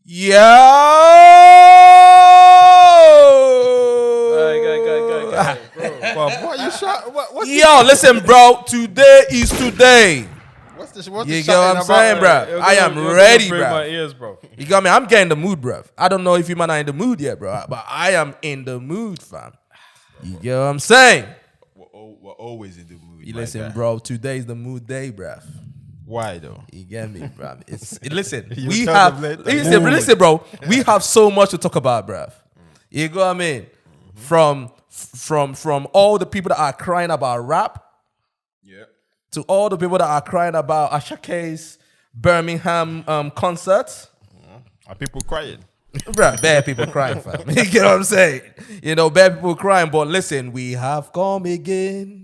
Yo! Bro, what you shot? Yo, listen, bro. Today is today. What's You get what I'm saying, bro? I am ready, bro. You got me? I'm getting the mood, bro. I don't know if you might not in the mood yet, bro, but I am in the mood, fam. You get what I'm saying? We're always in the mood. You listen, bro. Today is the mood day, bro. Why though? You get me, bro? Listen, listen, listen, bro. We have so much to talk about, bro. You go what I mean? From all the people that are crying about rap, to all the people that are crying about Ashake's Birmingham concert. Are people crying? Bro, bad people crying, fam. You get what I'm saying? You know, bad people crying, but listen, we have come again.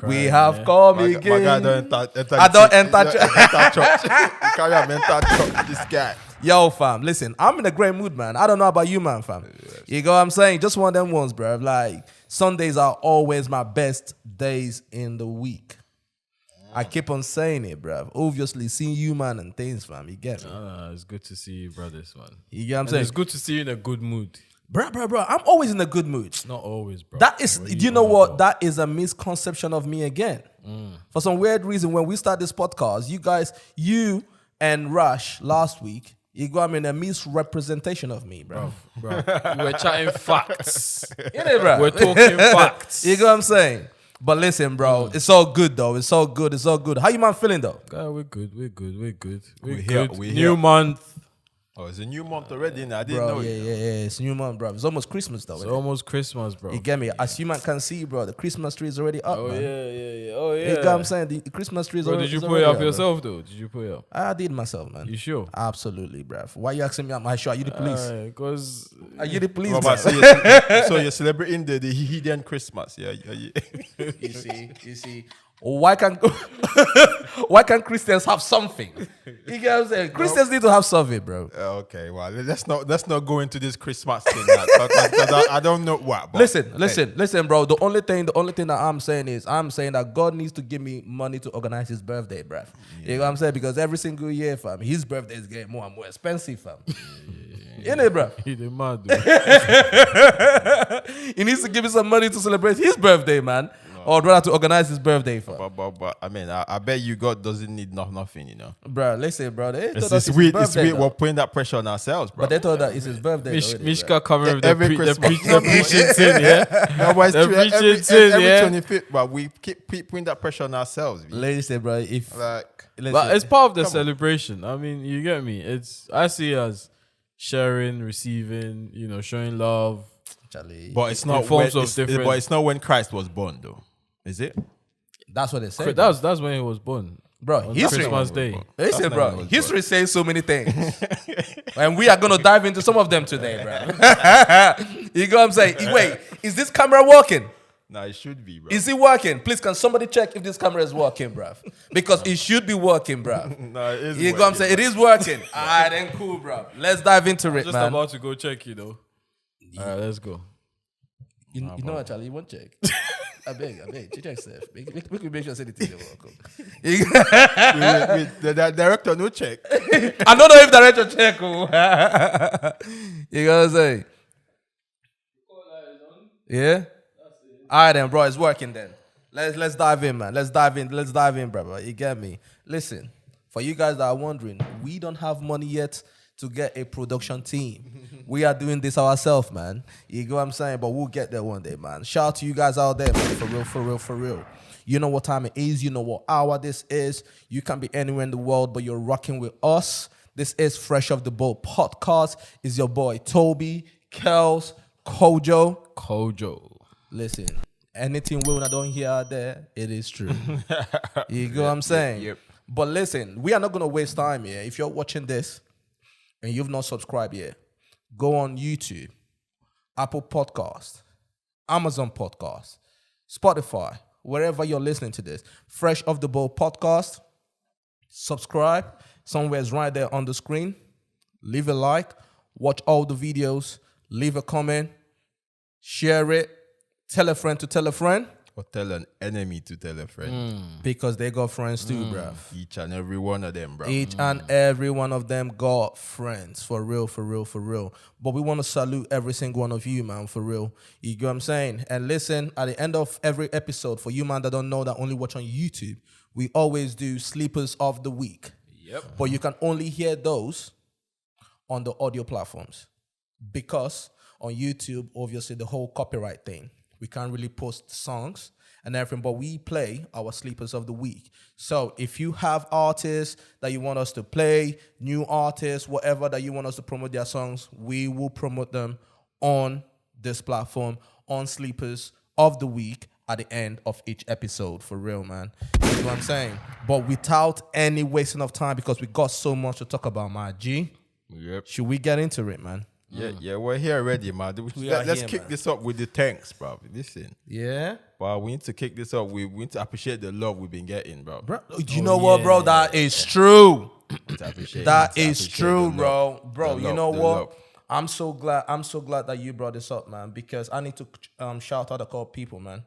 We have come again. My guy don't enter I don't enter church. You carry a mental church, this guy. Yo, fam, listen, I'm in a great mood, man. I don't know about you, man, fam. Yes. You know what I'm saying? Just one of them ones, bro. Like, Sundays are always my best days in the week. I keep on saying it, bro. Obviously, seeing you, man, and things, fam. You get me? It's good to see you, brothers, man. You get what I'm saying? It's good to see you in a good mood. Bro. I'm always in a good mood. Not always, bro. That is, you know what? That is a misconception of me again. For some weird reason, when we start this podcast, you and Rush last week, you got me in a misrepresentation of me, bro. We're chatting facts. You know, bro? We're talking facts. You know what I'm saying? But listen, bro, it's all good though. It's all good. How you man feeling though? We're good. We're here. New month. Oh, it's a new month already. I didn't Bro, know yeah, it. it's new month, bro. It's almost Christmas though. It's Isn't it? almost Christmas, bro. You get me? As you man can see, bro, the Christmas tree is already up, Oh, man. yeah. Oh, yeah. You get what I'm saying? The Christmas tree is Bro, already did you is put it already up yourself, though? Did you put it up? I did myself, man. You sure? Absolutely, bruv. Why you asking me? Am I sure? Are you the police? Because Are you the police? Well, man? so you're celebrating the hidden Christmas, yeah. You see. Why can't Christians have something? You get what I'm saying? Christians need to have something, bro. Okay, well, let's not go into this Christmas thing because I don't know what. But, Listen, bro. The only thing that I'm saying is that God needs to give me money to organize his birthday, bruv. You know what I'm saying? Because every single year, fam, his birthday is getting more and more expensive, fam. You know, bro. He the mad, dude. He needs to give me some money to celebrate his birthday, man. Or rather to organize his birthday, fam. But I mean, I bet you God doesn't need nothing, you know. Bro, listen, bro. It's weird. We're putting that pressure on ourselves, bro. But they thought that it's his birthday. Mishka coming with every the Christmas. preaching sin, yeah? No, but it's The true. preaching sin, Every yeah? 25th, but we keep putting that pressure on ourselves. Listen, bro. But it's part of the celebration. I mean, you get me? I see it as sharing, receiving, showing love. Charlie. But it's not forms when, of different. But it's not when Christ was born, though. Is it? That's what they say. That's when he was born. Bro, On history. Christmas Day. Listen, bro. History says so many things. And we are going to dive into some of them today, bro. You know what I'm saying? Wait, is this camera working? Nah, it should be, bro. Is it working? Please, can somebody check if this camera is working, bro? Because it should be working, bro. Nah, it is. You know what I'm saying? It is working. All right, then cool, bro. Let's dive into it, Just man. about to go check, All right, let's go. You know what, Charlie? You won't check. I beg. You check safe. Make sure say the thing is welcome. The director no check. I don't know if director check. You know what I'm saying? Yeah? All right then, bro. It's working then. Let's dive in, man. Let's dive in, brother. You get me? Listen, for you guys that are wondering, we don't have money yet to get a production team. We are doing this ourselves, man. You know what I'm saying? But we'll get there one day, man. Shout out to you guys out there, man. For real. You know what time it is. You know what hour this is. You can be anywhere in the world, but you're rocking with us. This is Fresh Off the Boat podcast. It's your boy, Toby, Kels, Kojo. Listen, anything we don't hear out there, it is true. You know what I'm saying? Yep. But listen, we are not going to waste time here. If you're watching this and you've not subscribed yet, go on YouTube, Apple Podcast, Amazon Podcast, Spotify, wherever you're listening to this. Fresh Off the Boat podcast. Subscribe. Somewhere's right there on the screen. Leave a like. Watch all the videos. Leave a comment. Share it. Tell a friend to tell a friend. or tell an enemy to tell a friend. Because they got friends too, bruv. Each and every one of them, bro. Each and every one of them got friends. For real, for real, for real. But we want to salute every single one of you, man, for real. You get what I'm saying? And listen, at the end of every episode, for you, man, that don't know, that only watch on YouTube, we always do Sleepers of the Week. Yep. But you can only hear those on the audio platforms. Because on YouTube, obviously, the whole copyright thing. We can't really post songs and everything, but we play our Sleepers of the Week. So if you have artists that you want us to play, new artists, whatever that you want us to promote their songs, we will promote them on this platform, on Sleepers of the Week at the end of each episode, for real, man. You know what I'm saying? But without any wasting of time, because we got so much to talk about, my G. Yep. Should we get into it, man? Yeah, we're here already, man. Let's here, kick man. this up with the thanks, bro. Listen. Yeah? But we need to kick this up. We need to appreciate the love we've been getting, bro. Bro, you know what, bro? That is true. That is Appreciate true, the bro. love. Bro, The you love, know the what? love. I'm so glad that you brought this up, man, because I need to shout out a couple people, man.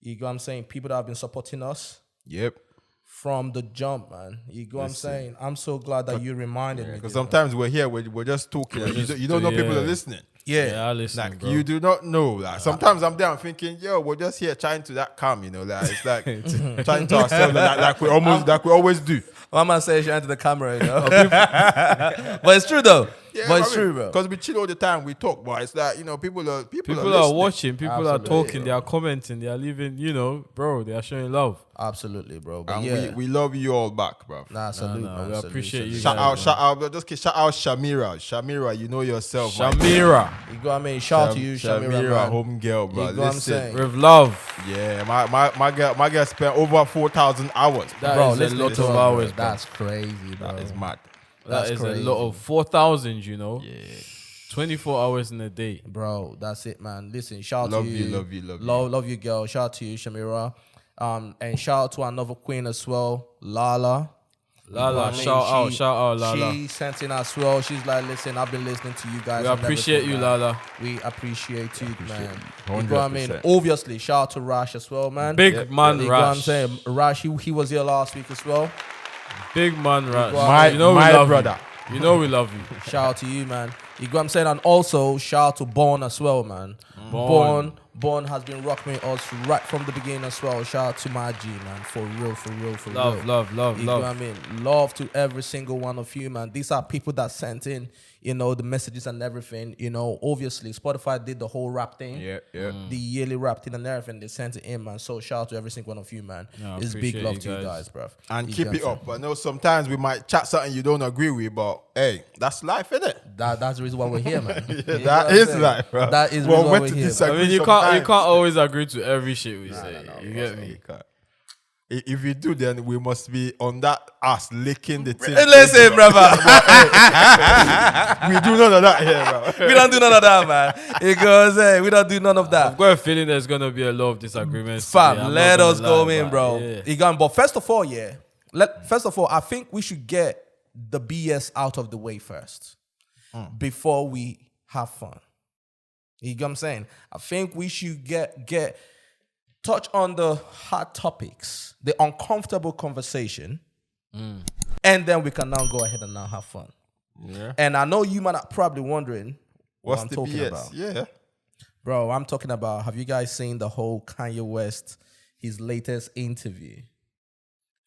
You know what I'm saying? People that have been supporting us Yep. from the jump, man. You know what I'm saying? I'm so glad that you reminded me. Because this, sometimes we're here, we're just talking. and you don't know people are listening. man. Yeah, I listen, Like bro. you do not know. Like sometimes I'm there, I'm thinking, yo, we're just here trying to that calm, you know. Like it's like trying to ourselves, like we always do. Mama says she entered the camera, you know? But it's true, though. But it's true, bro. Because we chill all the time, we talk, but it's like, you know, people are People are listening. watching, people Absolutely, are talking, they are commenting, they are leaving, you know, bro, they are showing love. Absolutely, bro. But And yeah, we love you all back, bro. nah, salute, Nah, man. we salute, appreciate salute. you Shout guys, out, man. shout out Shamira. Shamira, you know yourself. man. Shamira, You know what I mean? Shout out to you, Shamira, man. home girl, bro. You know what I'm Listen, saying? with love. yeah, my girl spent over 4,000 hours. That Bro, is let's a go lot to of her, hours, bro. bro. That's crazy, bro. That is mad. That That's is crazy. a lot of 4,000, you know. Yeah. 24 hours in a day. Bro, that's it, man. Listen, shout out Love to you, you. love you, love you. Love you, girl. Shout out to you, Shamira. And shout out to another queen as well, Lala. Lala, I mean, shout out, Lala. She sent in as well. She's like, listen, I've been listening to you guys. We and appreciate everything, you, man. Lala. We appreciate you, man. you. You know what I mean? 100%. Obviously, shout out to Rash as well, man. Big man, You know what I'm Rash. saying? Rash, he was here last week as well. Big man, Rash. My- you know we my love brother. You. You know we love you. Shout out to you, man. You know what I'm saying? And also, shout out to Born as well, man. Born has been rocking with us right from the beginning as well. Shout out to my G, man. For real, for real, for real. Love. You know what I mean? Love to every single one of you, man. These are people that sent in, you know, the messages and everything. You know, obviously, Spotify did the whole rap thing. Yeah. The yearly rap thing and everything. They sent it in, man. So shout out to every single one of you, man. Yeah, It's big appreciate love you to you guys. guys, bruv. And You keep get it what I'm up. I know sometimes we might chat something you don't agree with, but hey, that's life, isn't it? saying? That's the reason why we're here, man. You know what That I'm is saying? life, bro. That is the Well, reason why when we're to here, man. disagree I mean, you sometimes. can't always agree to every shit we say. You get me? You can't. If you do, then we must be on that ass licking the thing. Listen, brother. We do none of that here, bro. We don't do none of that, man. Because we don't do none of that. I've got a feeling there's gonna be a lot of disagreements. today. Fam, I'm let not gonna us go lie, in, but bro. yeah. You got, but first of all, first of all, I think we should get the BS out of the way first before we have fun. You get what I'm saying? I think we should get touch on the hard topics, the uncomfortable conversation, and then we can now go ahead and now have fun. Yeah. And I know you might not probably wondering what What's I'm the talking BS? about. Yeah. Bro, I'm talking about, have you guys seen the whole Kanye West, his latest interview?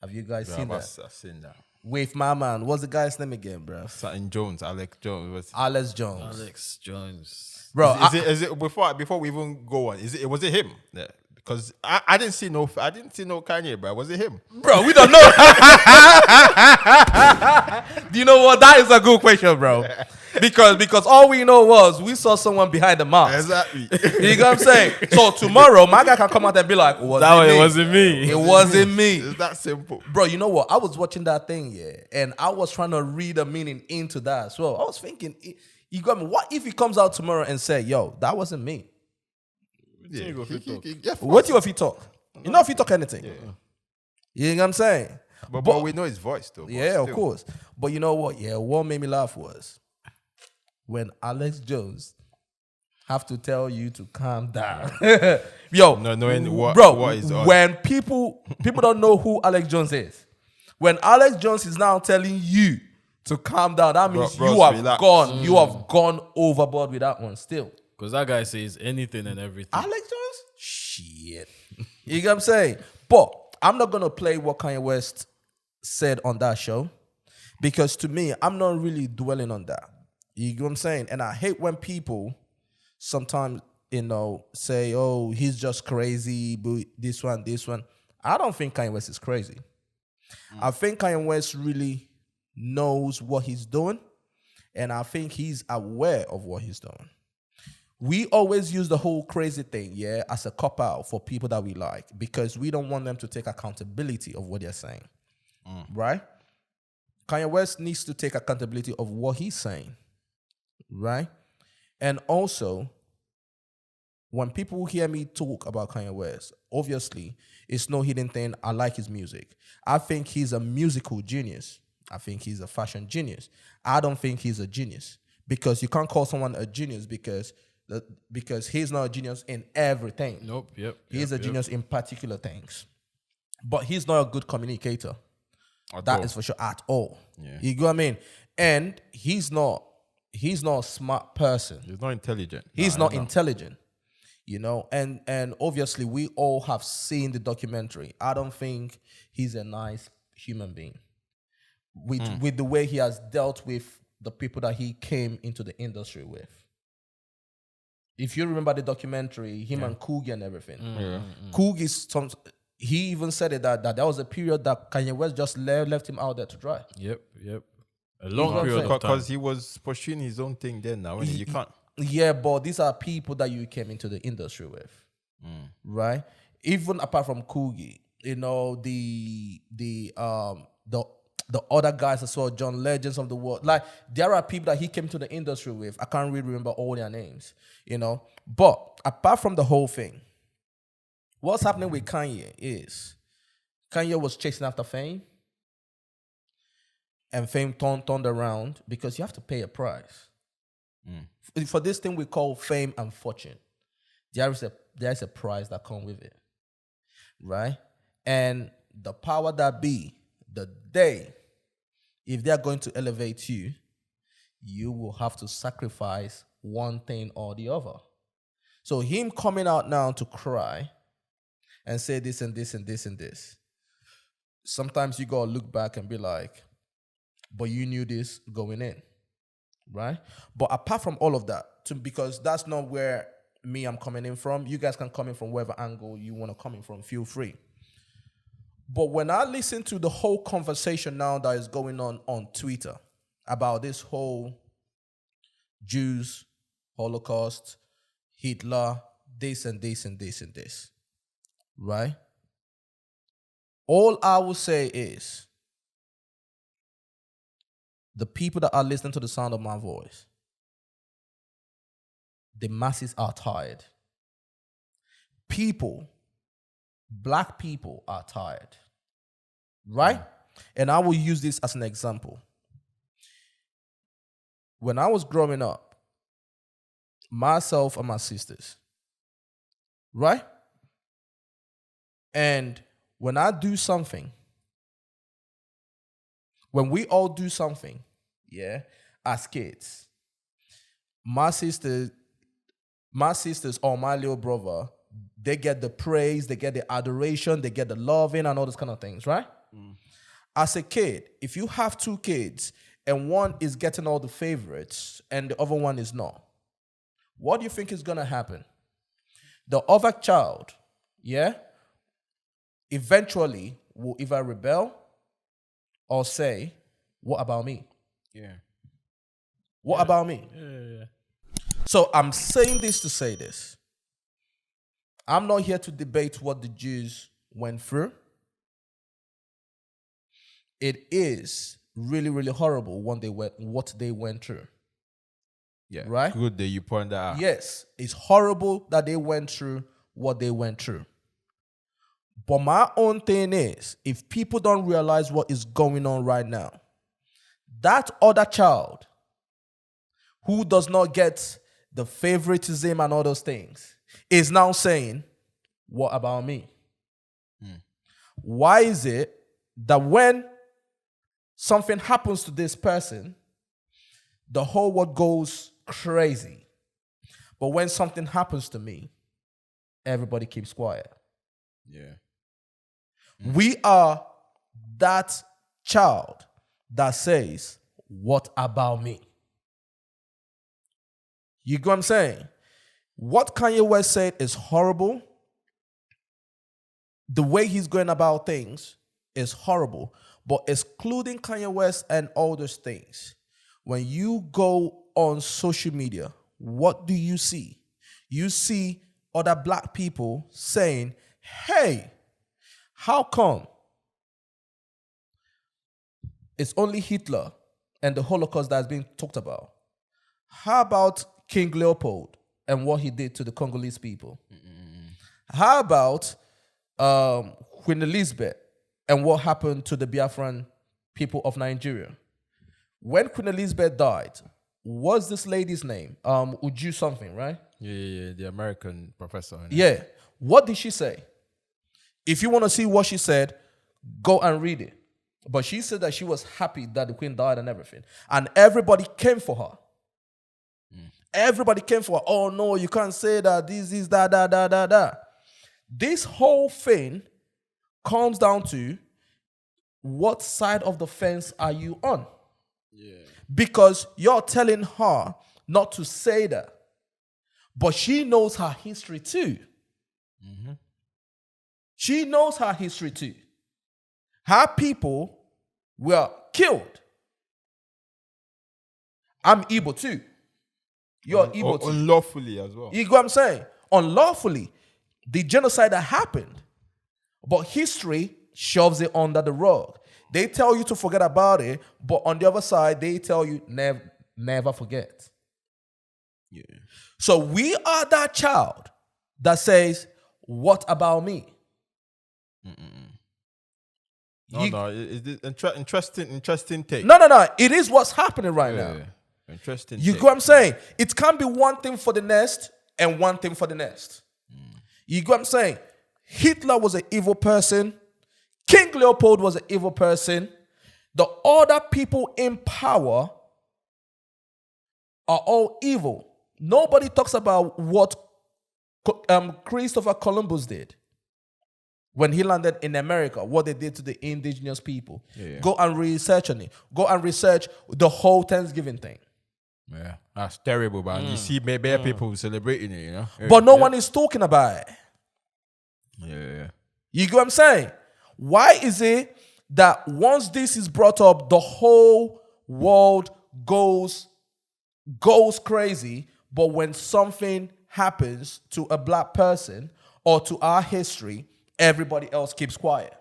Have you guys seen that? I've seen that. With my man, what's the guy's name again, bro? Something Jones, Alex Jones. Alex Jones. Alex Jones. Bro, Is it before we even go on? Was it him? Yeah. Because I didn't see no Kanye, bro. Was it him? bro, we don't know. Do you know what? That is a good question, bro. Because all we know was we saw someone behind the mask. Exactly. You know what I'm saying? So tomorrow, my guy can come out and be like, That way it wasn't me. It wasn't me. It's that simple. Bro, you know what? I was watching that thing, and I was trying to read a meaning into that as well. I was thinking, you got me. What if he comes out tomorrow and say, "Yo, that wasn't me"? Yeah. What do you if he talk? You know if he talk anything. Yeah. You know what I'm saying? But we know his voice though. Yeah, of course. But you know what? Yeah, what made me laugh was when Alex Jones have to tell you to calm down. Yo, No, knowing what is on. when people don't know who Alex Jones is. When Alex Jones is now telling you to calm down, that means Bros, you have relax. gone. You have gone overboard with that one still. Because that guy says anything and everything. Alex Jones? Shit. You get what I'm saying? But I'm not going to play what Kanye West said on that show because to me, I'm not really dwelling on that. You get what I'm saying? And I hate when people sometimes, say, oh, he's just crazy, but this one. I don't think Kanye West is crazy. I think Kanye West really knows what he's doing, and I think he's aware of what he's doing. We always use the whole crazy thing, as a cop-out for people that we like because we don't want them to take accountability of what they're saying, right? Kanye West needs to take accountability of what he's saying, right? And also, when people hear me talk about Kanye West, obviously, it's no hidden thing. I like his music. I think he's a musical genius. I think he's a fashion genius. I don't think he's a genius because you can't call someone a genius because he's not a genius in everything. Nope. He's a genius in particular things. But he's not a good communicator. That is for sure at all. Yeah. You get what I mean? And he's not a smart person. He's not intelligent. He's not intelligent. And obviously we all have seen the documentary. I don't think he's a nice human being. With the way he has dealt with the people that he came into the industry with. If you remember the documentary, him and Coogie and everything. Coogie, he even said it that there was a period that Kanye West just left him out there to dry. Yep. A long period of time. Because he was pursuing his own thing then now. You can't. Yeah, but these are people that you came into the industry with. Right? Even apart from Coogie, the other guys as well, John Legends of the world. Like, there are people that he came to the industry with. I can't really remember all their names, But apart from the whole thing, what's happening with Kanye is Kanye was chasing after fame. And fame turned around because you have to pay a price. For this thing we call fame and fortune, there is a price that comes with it. Right? And the power that be, the day, if they're going to elevate you, you will have to sacrifice one thing or the other. So him coming out now to cry and say this and this and this and this, sometimes you gotta look back and be like, but you knew this going in, right? But apart from all of that, because that's not where I'm coming in from, you guys can come in from whatever angle you want to come in from, feel free. But when I listen to the whole conversation now that is going on Twitter about this whole Jews, Holocaust, Hitler, this and this and this and this, right? All I will say is the people that are listening to the sound of my voice, the masses are tired. Black people are tired, right? And I will use this as an example. When I was growing up, myself and my sisters, right? And when I do something, when we all do something, as kids, my sisters or my little brother, they get the praise, they get the adoration, they get the loving and all those kind of things, right? As a kid, if you have two kids and one is getting all the favorites and the other one is not, what do you think is going to happen? The other child, eventually will either rebel or say, what about me? What about me? So I'm saying this to say this. I'm not here to debate what the Jews went through. It is really, really horrible what they went through. Yeah. Right? Good that you point that out. Yes, it's horrible that they went through what they went through. But my own thing is, if people don't realize what is going on right now, that other child who does not get the favoritism and all those things, is now saying, what about me? Why is it that when something happens to this person, the whole world goes crazy? But when something happens to me, everybody keeps quiet. Yeah. We are that child that says, what about me? You get what I'm saying? What Kanye West said is horrible. The way he's going about things is horrible. But excluding Kanye West and all those things, when you go on social media, what do you see? You see other black people saying, hey, how come it's only Hitler and the Holocaust that's being talked about? How about King Leopold and what he did to the Congolese people? How about Queen Elizabeth and what happened to the Biafran people of Nigeria? When Queen Elizabeth died, what's this lady's name? Uju something, right? Yeah, the American professor. Yeah. What did she say? If you want to see what she said, go and read it. But she said that she was happy that the queen died and everything. And everybody came for her. Everybody came for her. Oh, no, you can't say that. This is that. This whole thing comes down to what side of the fence are you on? Yeah. Because you're telling her not to say that. But she knows her history too. She knows her history too. Her people were killed. I'm Igbo too. You're Igbo too. Unlawfully as well. You get what I'm saying? Unlawfully. The genocide that happened. But history shoves it under the rug. They tell you to forget about it, but on the other side, they tell you never forget. Yeah. So we are that child that says, what about me? It's interesting take. No. It is what's happening right now. Interesting. You get what I'm saying? It can't be one thing for the next and one thing for the next. You get what I'm saying? Hitler was an evil person. King Leopold was an evil person. The other people in power are all evil. Nobody talks about what Christopher Columbus did when he landed in America, what they did to the indigenous people. Yeah. Go and research on it. Go and research the whole Thanksgiving thing. Yeah, that's terrible, man. You see maybe people celebrating it, you know? But no one is talking about it. Yeah. You get what I'm saying? Why is it that once this is brought up, the whole world goes crazy, but when something happens to a black person or to our history, everybody else keeps quiet?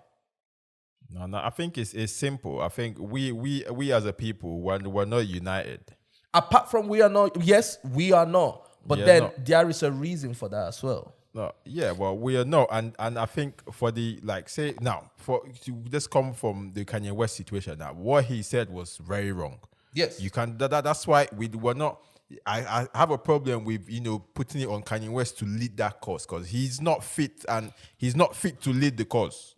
No, I think it's simple. I think we as a people, we're not united. Apart from we are not, yes, we are not. But then there is a reason for that as well. No, yeah, well, we are not, and I think for the say now for this come from the Kanye West situation. Now, what he said was very wrong. Yes, you can. That's why we were not. I have a problem with putting it on Kanye West to lead that cause because he's not fit and he's not fit to lead the cause.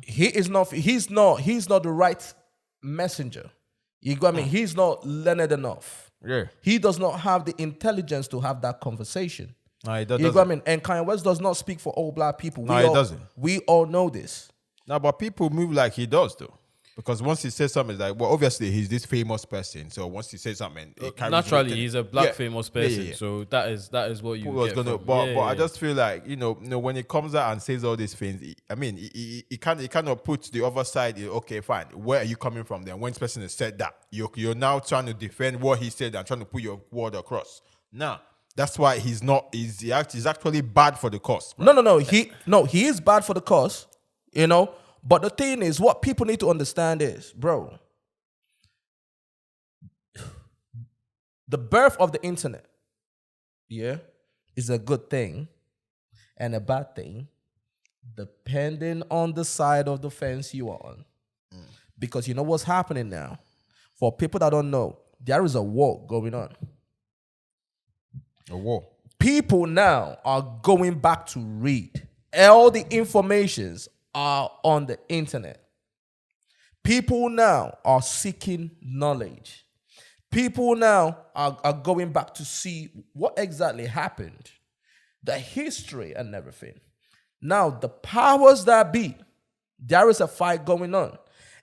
He is not. He's not the right messenger. You got me. He's not learned enough. Yeah, he does not have the intelligence to have that conversation. No, he doesn't. You got me. And Kanye West does not speak for all black people. No, he doesn't. We all know this. No, but people move like he does, though. Because once he says something, it's like, well, obviously he's this famous person. So once he says something, it carries naturally he's a black famous person. Yeah. So that is what you get from. But I just feel like when he comes out and says all these things, he cannot put the other side. Okay, fine. Where are you coming from then? When this person has said that, you're now trying to defend what he said and trying to put your word across. Nah. That's why he's actually bad for the cause. Right? No. He is bad for the cause, But the thing is, what people need to understand is, bro, the birth of the internet, is a good thing and a bad thing, depending on the side of the fence you are on. Because you know what's happening now? For people that don't know, there is a war going on. A war. People now are going back to read. All the informations are on the internet. People now are seeking knowledge. People now are going back to see what exactly happened, the history and everything. Now, the powers that be, there is a fight going on.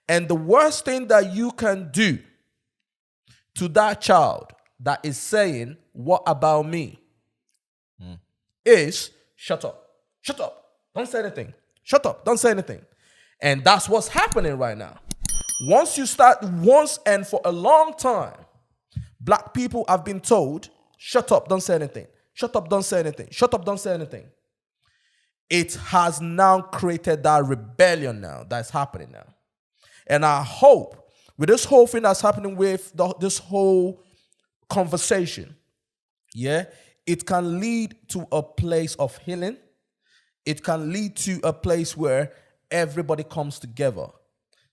And the worst thing that you can do to that child that is saying, "What about me?" is shut up. Shut up. Don't say anything. Shut up. Don't say anything. And that's what's happening right now. Once and for a long time, black people have been told, shut up, don't say anything. Shut up, don't say anything. Shut up, don't say anything. It has now created that rebellion now that's happening now. And I hope with this whole thing that's happening with this whole conversation, it can lead to a place of healing. It can lead to a place where everybody comes together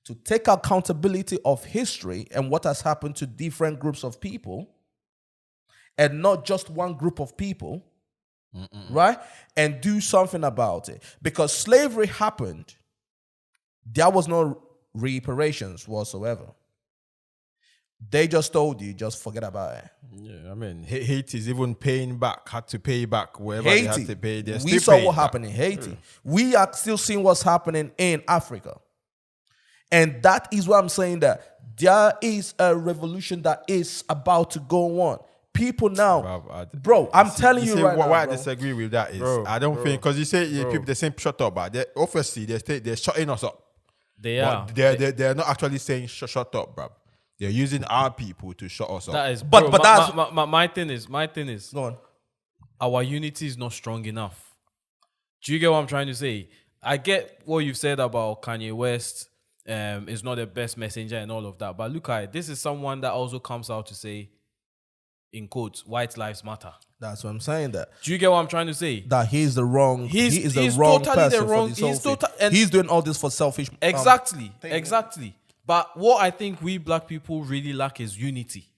to take accountability of history and what has happened to different groups of people, and not just one group of people, right? And do something about it. Because slavery happened, there was no reparations whatsoever. They just told you, just forget about it. Yeah, I mean, Haiti's even had to pay back wherever Haiti, they had to pay. We saw what happened in Haiti. We are still seeing what's happening in Africa. And that is what I'm saying, that there is a revolution that is about to go on. People now, bro, I'm telling you right now, why I bro. disagree with that is, I don't think, because you say people, they say shut up, but obviously they're shutting us up. They are. They're not actually saying shut up, bro. They're using our people to shut us up. That is, But that's my thing is, go on. Our unity is not strong enough. Do you get what I'm trying to say? I get what you've said about Kanye West. Is not the best messenger and all of that. But look at it. This is someone that also comes out to say, in quotes, white lives matter. That's what I'm saying. That do you get what I'm trying to say? That he is the wrong. He is the he's wrong totally person the wrong. for this whole And thing. He's doing all this for selfish. Exactly. But what I think we black people really lack is unity.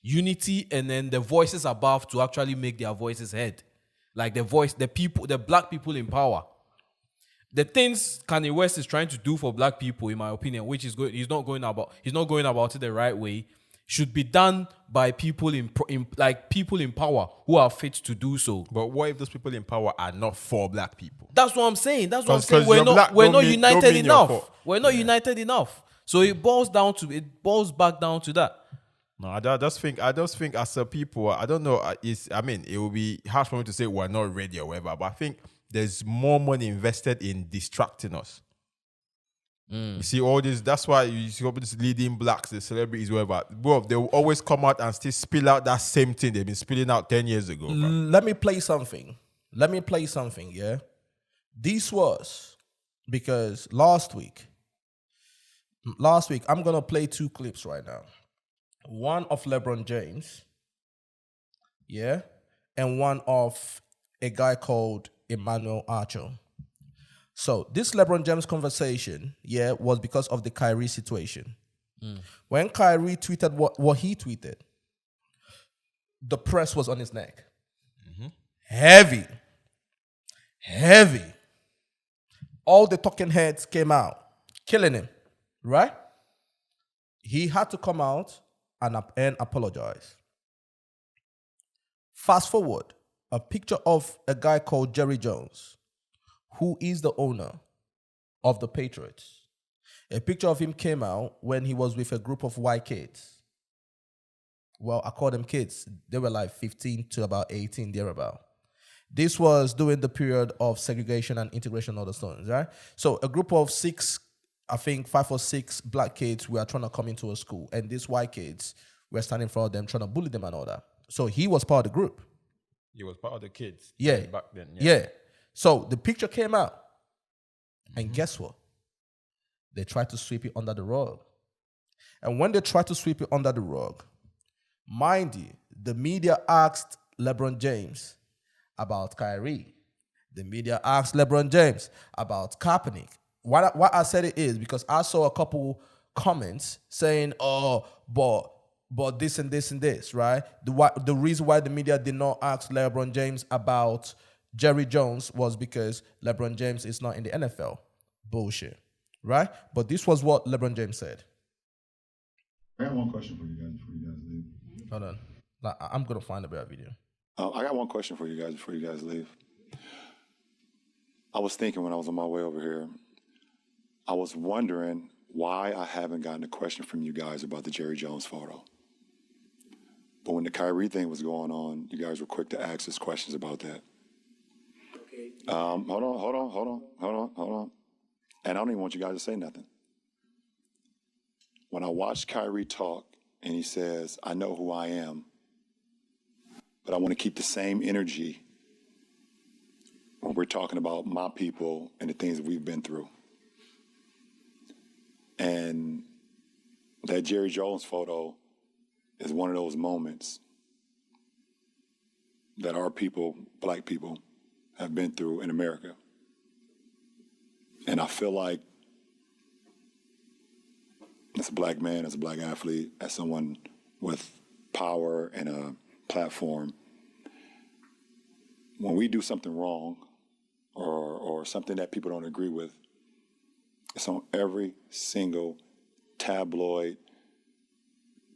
Unity, and then the voices above to actually make their voices heard. Like the black people in power. The things Kanye West is trying to do for black people, in my opinion, which is good, he's not going about it the right way, should be done by people in power who are fit to do so. But what if those people in power are not for black people? That's what I'm saying. We're not united enough. So it boils back down to that. No, I just think as a people, I don't know. It will be harsh for me to say we're not ready or whatever, but I think there's more money invested in distracting us. You see all this. That's why you see all these leading blacks, the celebrities, whatever. Bro, they will always come out and still spill out that same thing they've been spilling out 10 years ago. Bro. Let me play something. Yeah, this was because last week, I'm gonna play two clips right now. One of LeBron James, yeah, and one of a guy called Emmanuel Archer. So this LeBron James conversation, yeah, was because of the Kyrie situation. When Kyrie tweeted what he tweeted, the press was on his neck. Heavy. All the talking heads came out, killing him, right? He had to come out and apologize. Fast forward, a picture of a guy called Jerry Jones, who is the owner of the Patriots. A picture of him came out when he was with a group of white kids. Well, I call them kids. They were like 15 to about 18, thereabout. This was during the period of segregation and integration of the stones, right? So a group of 5 or 6 black kids were trying to come into a school, and these white kids were standing in front of them trying to bully them and all that. So he was part of the group. He was part of the kids. Yeah. Back then. Yeah. So the picture came out. And guess what? They tried to sweep it under the rug. And when they tried to sweep it under the rug, mind you, the media asked LeBron James about Kyrie. The media asked LeBron James about Kaepernick. Why I said it is because I saw a couple comments saying, but but this and this and this, right? The reason why the media did not ask LeBron James about Jerry Jones was because LeBron James is not in the NFL. Bullshit, right? But this was what LeBron James said. I got one question for you guys before you guys leave. Hold on. I'm going to find a better video. I got one question for you guys before you guys leave. I was thinking when I was on my way over here, I was wondering why I haven't gotten a question from you guys about the Jerry Jones photo. But when the Kyrie thing was going on, you guys were quick to ask us questions about that. Okay. Hold on. And I don't even want you guys to say nothing. When I watched Kyrie talk and he says, I know who I am, but I want to keep the same energy when we're talking about my people and the things that we've been through. And that Jerry Jones photo is one of those moments that our people, black people, have been through in America. And I feel like as a black man, as a black athlete, as someone with power and a platform, when we do something wrong or something that people don't agree with, it's on every single tabloid,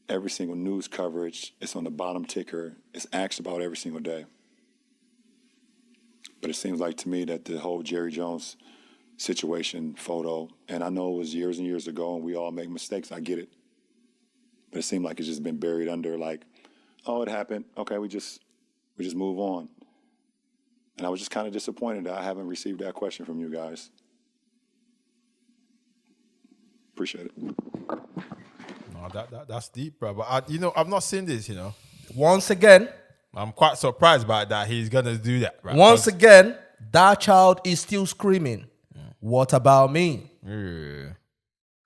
every single news coverage. It's on the bottom ticker. It's asked about every single day. But it seems like to me that the whole Jerry Jones situation photo, and I know it was years and years ago and we all make mistakes, I get it. But it seemed like it's just been buried under like, oh, it happened. Okay, we just move on. And I was just kind of disappointed that I haven't received that question from you guys. Appreciate it. No, that's deep, bro. But I've not seen this. Once again, I'm quite surprised by that. He's gonna do that. Right? Once again, that child is still screaming. What about me? Yeah.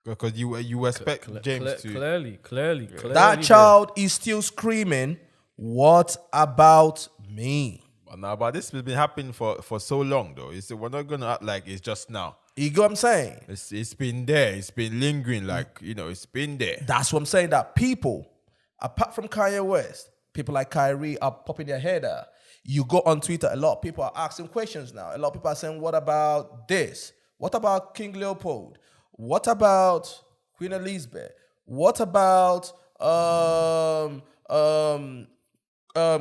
Because you expect James to clearly. That child is still screaming. What about me? But this has been happening for so long, though. We're not gonna act like it's just now. You get what I'm saying? It's been there. It's been lingering. It's been there. That's what I'm saying. That people, apart from Kanye West, people like Kyrie are popping their head out. You go on Twitter, a lot of people are asking questions now. A lot of people are saying, what about this? What about King Leopold? What about Queen Elizabeth? What about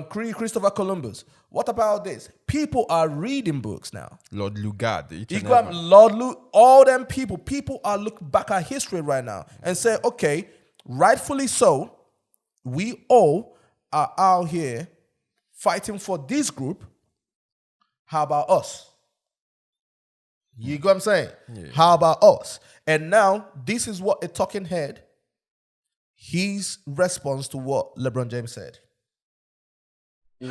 Christopher Columbus? What about this? People are reading books now. Lord Lugard. All them people are looking back at history right now and say, okay, rightfully so, we all are out here fighting for this group. How about us? You get what I'm saying? Yeah. How about us? And now, this is what a talking head, his response to what LeBron James said.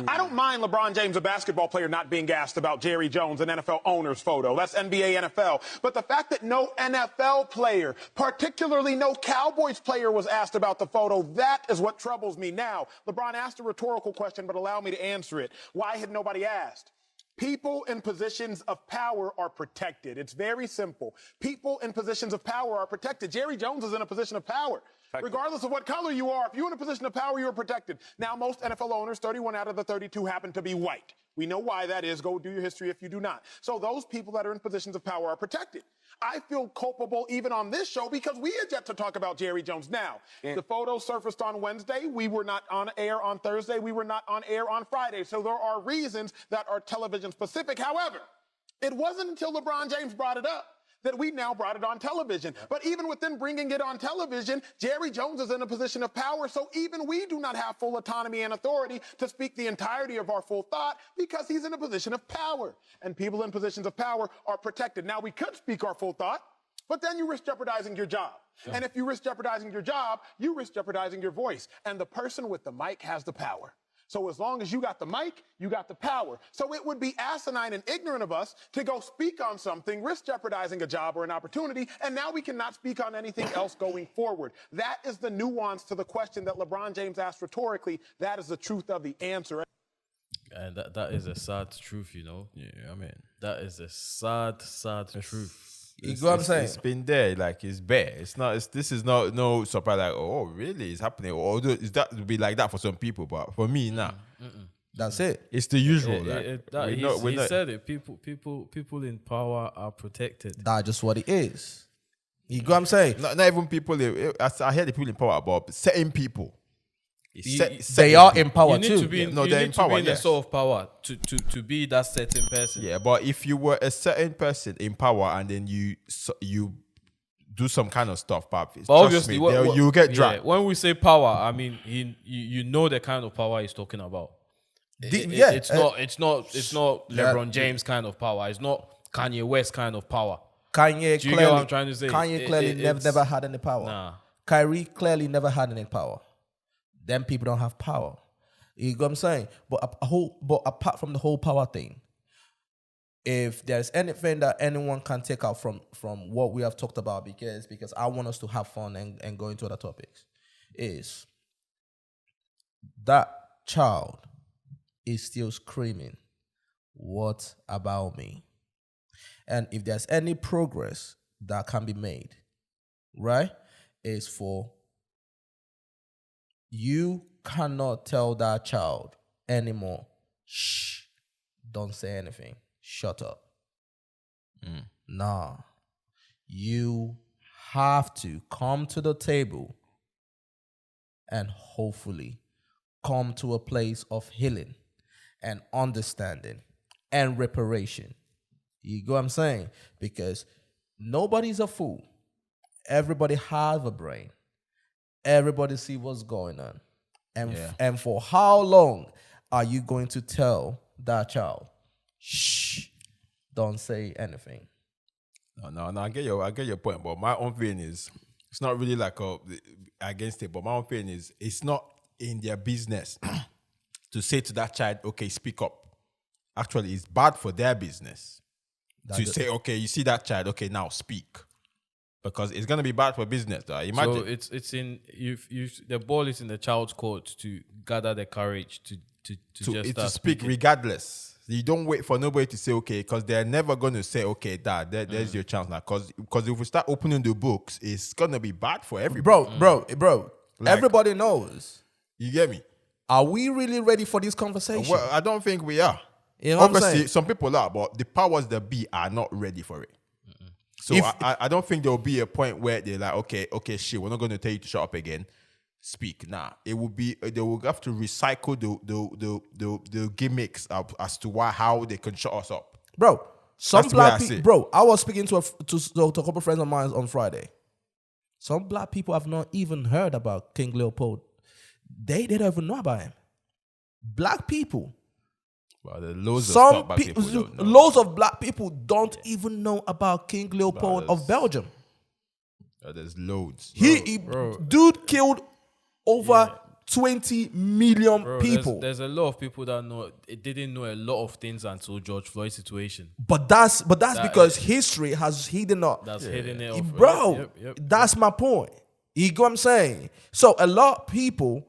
I don't mind LeBron James, a basketball player, not being asked about Jerry Jones, an NFL owner's photo. That's NBA, NFL. But the fact that no NFL player, particularly no Cowboys player, was asked about the photo, that is what troubles me. Now, LeBron asked a rhetorical question, but allow me to answer it. Why had nobody asked? People in positions of power are protected. It's very simple. People in positions of power are protected. Jerry Jones is in a position of power. Regardless of what color you are, if you're in a position of power, you're protected. Now, most NFL owners, 31 out of the 32, happen to be white. We know why that is. Go do your history if you do not. So those people that are in positions of power are protected. I feel culpable even on this show because we had yet to talk about Jerry Jones. Now, the photo surfaced on Wednesday. We were not on air on Thursday. We were not on air on Friday. So there are reasons that are television specific. However, it wasn't until LeBron James brought it up that we now brought it on television. But even within bringing it on television, Jerry Jones is in a position of power, so even we do not have full autonomy and authority to speak the entirety of our full thought because he's in a position of power. And people in positions of power are protected. Now, we could speak our full thought, but then you risk jeopardizing your job. Yeah. And if you risk jeopardizing your job, you risk jeopardizing your voice. And the person with the mic has the power. So as long as you got the mic, you got the power. So it would be asinine and ignorant of us to go speak on something, risk jeopardizing a job or an opportunity, and now we cannot speak on anything else going forward. That is the nuance to the question that LeBron James asked rhetorically. That is the truth of the answer. And that is a sad truth, Yeah, I mean, that is a sad truth. You know what I'm saying? It's been there, like it's bare. It's not. This is not no surprise. Like, oh, really? It's happening. Although is that would be like that for some people, but for me, nah. That's it. It's the usual. He said it. People in power are protected. That's just what it is. You know what I'm saying? Not even people. I hear the people in power, but certain people. They are in power You need too. to be in, No, you they're need in to power, be in the yes. sort of power to be that certain person. Yeah, but if you were a certain person in power and then you do some kind of stuff, pap, But obviously, you get dragged. when we say power, I mean you know the kind of power he's talking about. It's not LeBron James kind of power. It's not Kanye West kind of power. Kanye Do you clearly, get what I'm trying to say? Kanye clearly never had any power. Nah. Kyrie clearly never had any power. Them people don't have power. You know what I'm saying? But apart from the whole power thing, if there's anything that anyone can take out from what we have talked about, because I want us to have fun and go into other topics, is that child is still screaming, "What about me?" And if there's any progress that can be made, right, is for you cannot tell that child anymore, shh, don't say anything, shut up. Nah. You have to come to the table and hopefully come to a place of healing and understanding and reparation. You go what I'm saying? Because nobody's a fool. Everybody has a brain. Everybody see what's going on. And for how long are you going to tell that child, shh, don't say anything? No, I get your point, but my own feeling is it's not really like against it, but my own feeling is it's not in their business to say to that child, okay, speak up. Actually, it's bad for their business to say, okay, you see that child, okay, now speak. Because it's gonna be bad for business. Imagine. So it's in the ball is in the child's court to gather the courage to just start to speak speaking. regardless. You don't wait for nobody to say okay, because they're never gonna say okay, Dad, there's your chance now. Because if we start opening the books, it's gonna be bad for everybody. Bro. Like- Everybody knows. You get me? Are we really ready for this conversation? Well, I don't think we are. You know what I'm Obviously, saying? some people are, but the powers that be are not ready for it. So I don't think there will be a point where they're like, okay, shit, we're not going to tell you to shut up again. Speak. Nah, it will be they will have to recycle the gimmicks as to how they can shut us up. Bro, some That's the way black I see people. it. Bro, I was speaking to a couple friends of mine on Friday. Some black people have not even heard about King Leopold. They don't even know about him. Black people. Well, there's loads of Some stuff black people don't know. loads of black people don't even know about King Leopold of Belgium. There's loads. Dude killed over 20 million people. There's a lot of people that didn't know a lot of things until George Floyd's situation. But that's because history has hidden up. That's hitting it off. Bro, Yep. that's my point. You get what I'm saying? So a lot of people,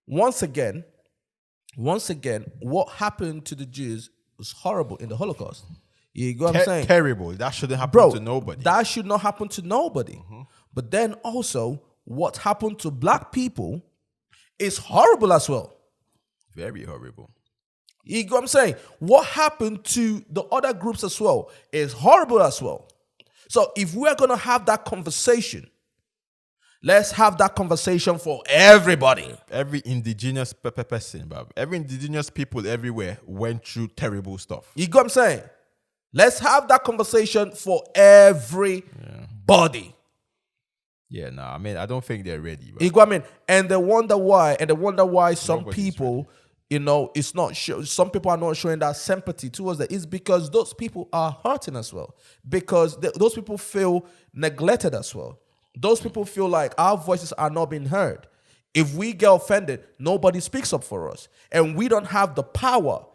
once again, what happened to the Jews was horrible in the Holocaust. You get what I'm saying? Terrible. That shouldn't happen Bro, to nobody. that should not happen to nobody. But then also, what happened to black people is horrible as well. Very horrible. You get what I'm saying? What happened to the other groups as well is horrible as well. So if we're going to have that conversation, let's have that conversation for everybody. Every indigenous person, every indigenous people everywhere went through terrible stuff. You get what I'm saying? Let's have that conversation for everybody. Yeah, I mean, I don't think they're ready. Bro. You get what I mean? And they wonder why. Some Nobody's people, it's not some people are not showing that sympathy towards that. It's because those people are hurting as well. Because those people feel neglected as well. Those people feel like our voices are not being heard. If we get offended, nobody speaks up for us. And we don't have the power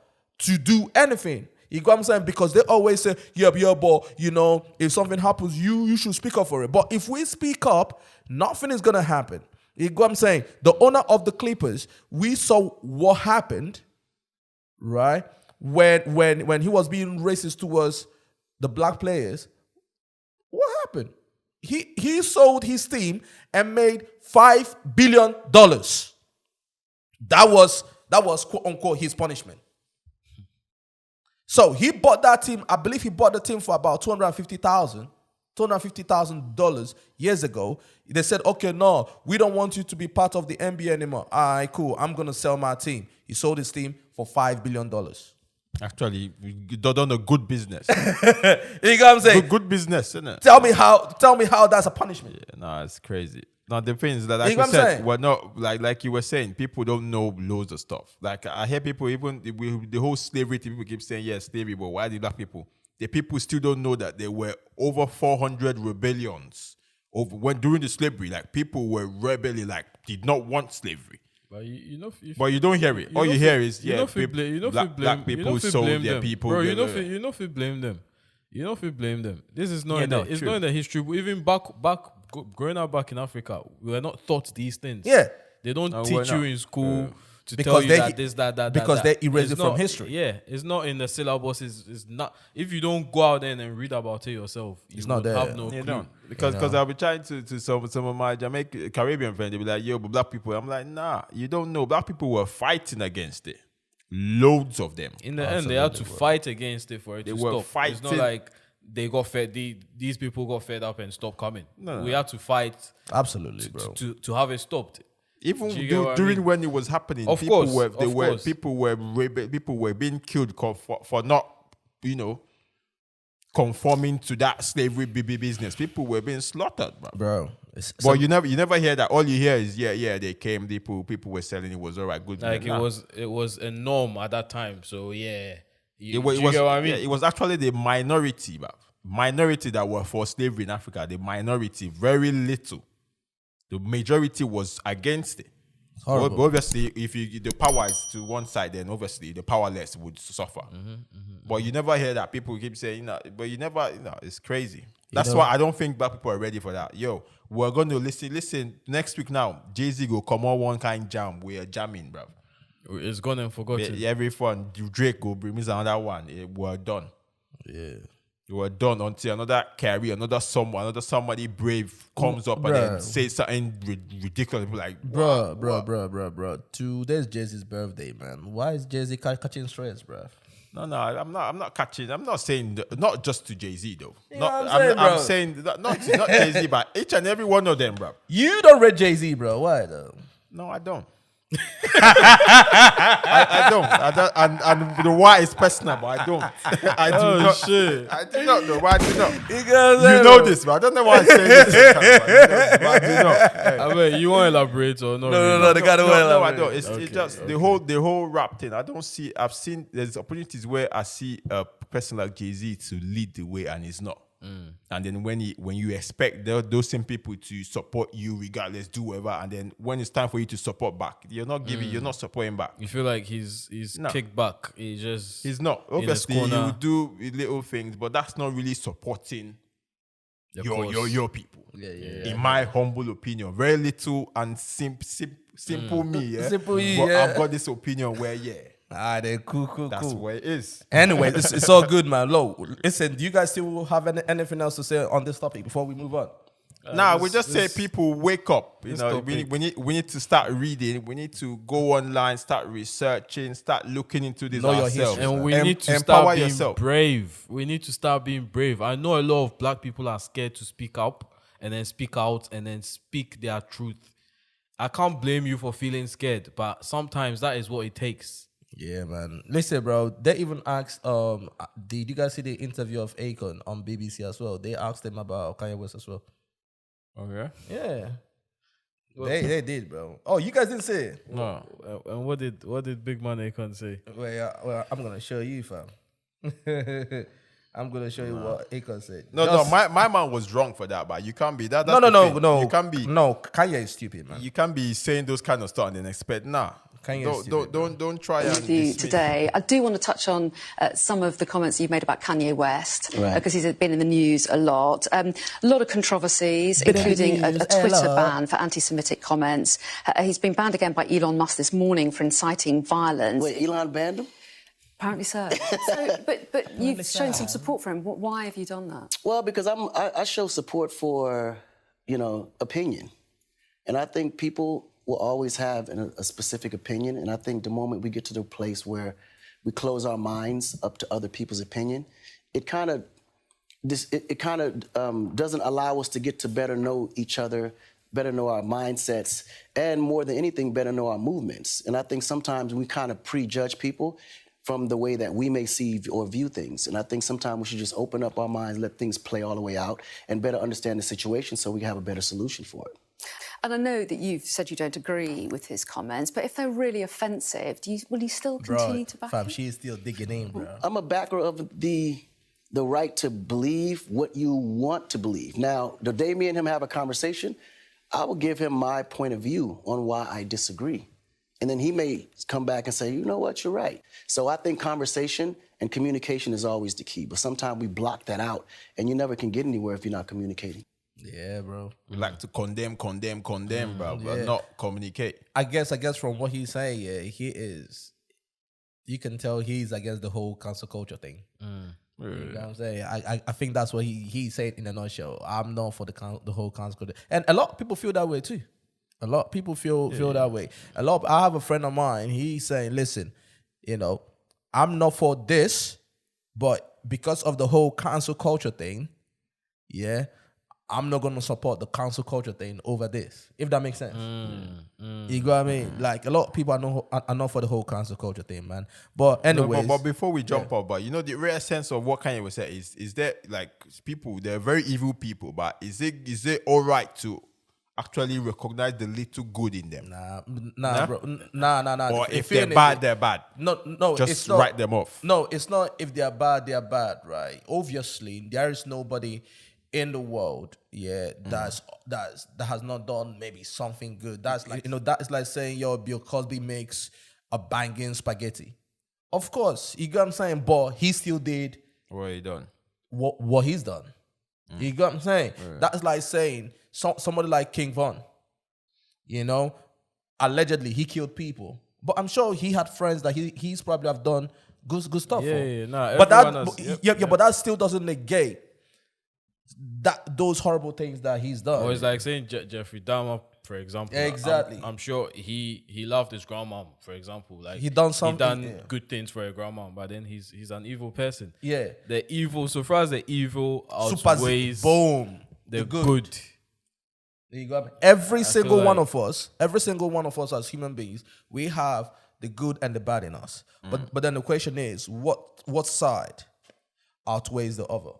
to do anything. You get what I'm saying? Because they always say, but, if something happens, you should speak up for it. But if we speak up, nothing is going to happen. You get what I'm saying? The owner of the Clippers, we saw what happened, right? When he was being racist towards the black players. happened. He sold his team and made $5 billion. That was quote unquote his punishment. So he bought that team. I believe he bought the team for about $250,000 years ago. They said, okay, no, we don't want you to be part of the NBA anymore. All right, cool. I'm going to sell my team. He sold his team for $5 billion. Actually, you done a good business. You know what I'm saying? Good business, isn't it? Tell me how that's a punishment. Yeah, no, it's crazy. Now the thing is that, like You know you what I'm said, saying? we're not like you were saying. People don't know loads of stuff. Like I hear people, even the whole slavery thing, people keep saying, yes, slavery, but why the black people? The people still don't know that there were over 400 rebellions during the slavery. Like people were rebelling, like did not want slavery. But But you don't hear it. All you hear is black people sold their them. people. Bro, you know if you blame them. You know if you blame them. This is not Yeah, it's true. not in the history. Even growing up back in Africa, we were not taught these things. Yeah. They don't we're teach you not. in school to Because tell you they- that this, that. because that. they erase It's it from not- history. Yeah, it's not in the syllabus. It's not. If you don't go out there and read about it yourself, you not would there. have no You clue. don't. Because I'll be trying to some of my Jamaican Caribbean friends, they'll be like, yo, but black people. I'm like, nah, you don't know. Black people were fighting against it. Loads of them. In the end, they had to fight against it for it They to were stop. It's not fighting. like they got fed. These people got fed up and stopped coming. No. We had to fight Absolutely, bro. to have it stopped. Even Do you get what I during mean? when it was happening, Of people course, were of they were course. people were being killed for not, conforming to that slavery business. People were being slaughtered, bro. But you never hear that. All you hear is they came. People were selling. It was all right, good. Like Nah. it was a norm at that time. So yeah, It was, do you get what I mean? it was actually the minority, bro. Minority that were for slavery in Africa. The minority, very little. The majority was against it. Horrible. But obviously, if the power is to one side, then obviously the powerless would suffer. But you never hear that. People keep saying, but you never, it's crazy. That's why I don't think black people are ready for that. Yo, we're going to listen, next week now, Jay-Z will come on one kind jam. We're jamming, bro. It's gone and forgotten. Every fun, Drake will bring me another one. We're done. Yeah. You were done until another carry, another somebody brave comes up and then says something ridiculous. Like, Bro. Today's Jay-Z's birthday, man. Why is Jay-Z catching stress, bro? No, I'm not catching. I'm not saying not just to Jay-Z though. know what I'm saying, bro? I'm saying not Jay-Z, but each and every one of them, bro. You don't rate Jay-Z, bro. Why though? No, I don't. I don't. And the why is personal, but I don't. I do not. Shit. I do not know. Why I do not. You know this, but I don't know why I'm saying this. But I do not. Hey. I mean, you want to elaborate or not? No, they gotta No, I don't. It's just the whole rap thing. I don't see. I've seen there's opportunities where I see a person like Jay-Z to lead the way, and he's not. And then when you expect those same people to support you regardless, do whatever, and then when it's time for you to support back, you're not supporting back. You feel like he's kicked back. He's not. in his Obviously, corner. you do little things, but that's not really supporting your people. Yeah. In my humble opinion, very little and simple me. Yeah? Simple you, but yeah. I've got this opinion where Then cool. that's where it is. Anyway, it's all good, man. Listen, do you guys still have anything else to say on this topic before we move on? We just say people wake up. We topic. need to start reading. We need to go online, start researching, start looking into this Know your ourselves. history. And we need to empower start being yourself. brave. We need to start being brave. I know a lot of black people are scared to speak up and then speak out and then speak their truth. I can't blame you for feeling scared, but sometimes that is what it takes. Yeah, man. Listen, bro. They even asked. Did you guys see the interview of Akon on BBC as well? They asked them about Kanye West as well. Okay. Yeah, they did, bro. Oh, you guys didn't see it? No. And what did Big Man Akon say? Well, I'm gonna show you, fam. I'm gonna show you what Akon said. No, my man was wrong for that, but you can't be that. No. You can't be. No, Kanye is stupid, man. You can't be saying those kind of stuff and then expect Kanye is stupid, don't try and With you dismiss. today. I do want to touch on some of the comments you've made about Kanye West, because he's been in the news a lot. A lot of controversies, including a Twitter ban for anti-Semitic comments. He's been banned again by Elon Musk this morning for inciting violence. Wait, Elon banned him? Apparently so. But you've shown some support for him. Why have you done that? Well, because I show support for, opinion. And I think people will always have a specific opinion. And I think the moment we get to the place where we close our minds up to other people's opinion, it kind of doesn't allow us to get to better know each other, better know our mindsets, and more than anything, better know our movements. And I think sometimes we kind of prejudge people from the way that we may see or view things. And I think sometimes we should just open up our minds, let things play all the way out, and better understand the situation so we have a better solution for it. And I know that you've said you don't agree with his comments, but if they're really offensive, will you still continue to back him? She's still digging in, bro. I'm a backer of the right to believe what you want to believe. Now, the day me and him have a conversation, I will give him my point of view on why I disagree. And then he may come back and say, you know what, you're right. So I think conversation and communication is always the key. But sometimes we block that out, and you never can get anywhere if you're not communicating. Yeah, bro. We like to condemn, bro, but not communicate. I guess from what he's saying, you can tell he's against the whole cancel culture thing. You know what I'm saying? I think that's what he said in a nutshell. I'm not for the whole cancel culture. And a lot of people feel that way too. A lot of people feel that way. I have a friend of mine, he's saying, listen, I'm not for this, but because of the whole cancel culture thing, I'm not going to support the cancel culture thing over this, if that makes sense. You know what I mean? Like, a lot of people are not for the whole cancel culture thing, man. But anyways. But before we jump up, but the real sense of what Kanye was saying is that, like, people, they're very evil people, but is it all right to actually recognize the little good in them? Nah, bro. Nah. Or if they're bad, they're bad. No, just it's not, write them off. No, it's not if they're bad, right? Obviously, there is nobody in the world, that has not done maybe something good. That's like, that is like saying, Bill Cosby makes a banging spaghetti. Of course, you get what I'm saying? But he still did what he done. What he's done. You get what I'm saying? That's like saying somebody like King Von, allegedly he killed people. But I'm sure he had friends that he's probably have done good stuff for. But that still doesn't negate those horrible things that he's done. Or it's like saying Jeffrey Dahmer, for example. Exactly. I'm sure he loved his grandma, for example. Like, he done something. He done good things for a grandma, but then he's an evil person. Yeah. The evil, so far as the evil outweighs the good. You got me? Every single one of us as human beings, we have the good and the bad in us. But then the question is, what side outweighs the other?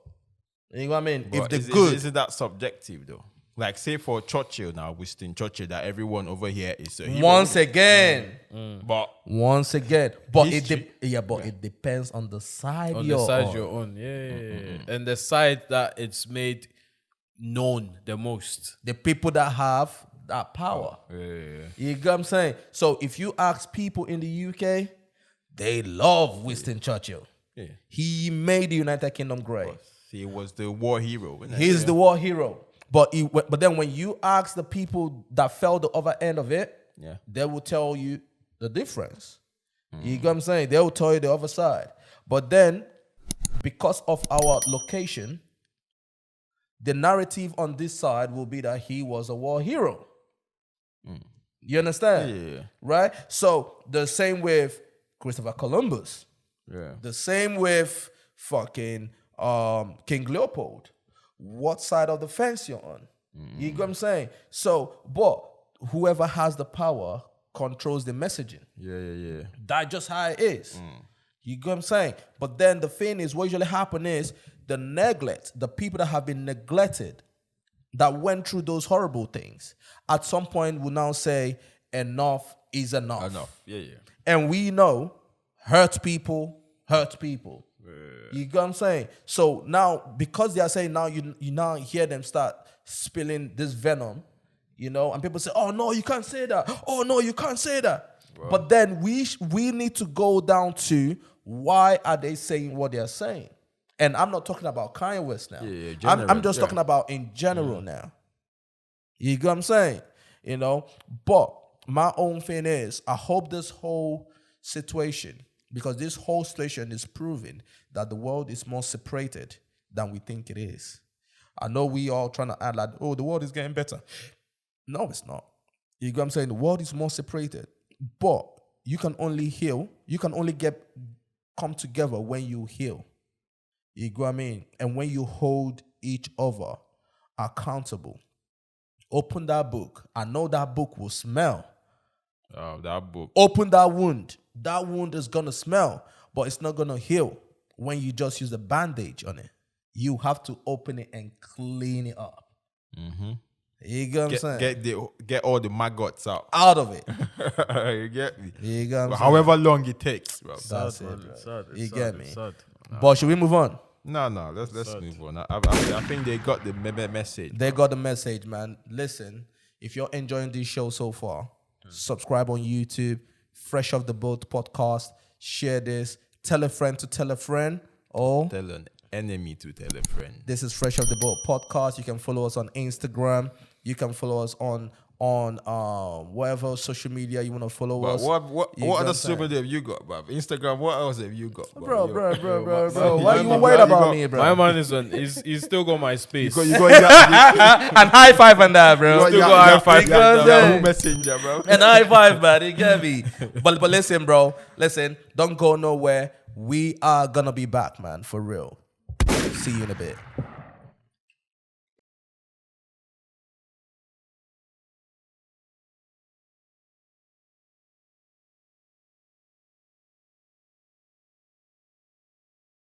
You know what I mean? But isn't that subjective though? Like, say for Churchill now, Winston Churchill, that everyone over here is once again. But it depends on the side you're on. And the side that it's made known the most. The people that have that power. You get what I'm saying? So if you ask people in the UK, they love Winston Churchill. He made the United Kingdom great. He was the war hero. He's the war hero. But then when you ask the people that felt the other end of it, they will tell you the difference. You get what I'm saying? They will tell you the other side. But then, because of our location, the narrative on this side will be that he was a war hero. You understand? Right? So the same with Christopher Columbus. The same with fucking King Leopold. What side of the fence you're on? You get what I'm saying? So, but whoever has the power controls the messaging. That's just how it is. You get what I'm saying? But then the thing is, what usually happens is the neglect, the people that have been neglected, that went through those horrible things, at some point will now say, enough is enough. And we know hurt people. You get what I'm saying? So now, because they are saying now, you now hear them start spilling this venom, and people say, oh no, you can't say that. Oh no, you can't say that. Bro. But then we need to go down to, why are they saying what they're saying? And I'm not talking about Kanye West now. I'm just talking about in general now. You get what I'm saying? But my own thing is, I hope this whole situation Because this whole situation is proving that the world is more separated than we think it is. I know we all trying to act like, oh, the world is getting better. No, it's not. You get what I'm saying? The world is more separated. But you can only heal. You can only come together when you heal. You get what I mean? And when you hold each other accountable. Open that book. I know that book will smell. Oh, that book. Open that wound. That wound is going to smell, but it's not going to heal when you just use a bandage on it. You have to open it and clean it up. Mm-hmm. You get what I'm saying? Get all the maggots out. Out of it. You get me? You get what I'm However long it takes, bro. That's it, man. bro. It's sad. You It's get sad. me? It's sad. But should we move on? No, let's move on. I think they got the message. They got the message, man. Listen, if you're enjoying this show so far, subscribe on YouTube, Fresh Off the Boat podcast, share this, tell a friend to tell a friend. Tell an enemy to tell a friend. This is Fresh Off the Boat podcast. You can follow us on Instagram. You can follow us on whatever social media you want to follow us. What You other got social that? media have you got, bro? Instagram, what else have you got? Bro. Bro, Why you worried about me, bro? My man is on. He's still got my space. You got And high five on that, bro. Still got high five. Yahoo Messenger, bro. And high five, man. You get me? But listen, bro. Listen, don't go nowhere. We are gonna be back, man. For real. See you in a bit.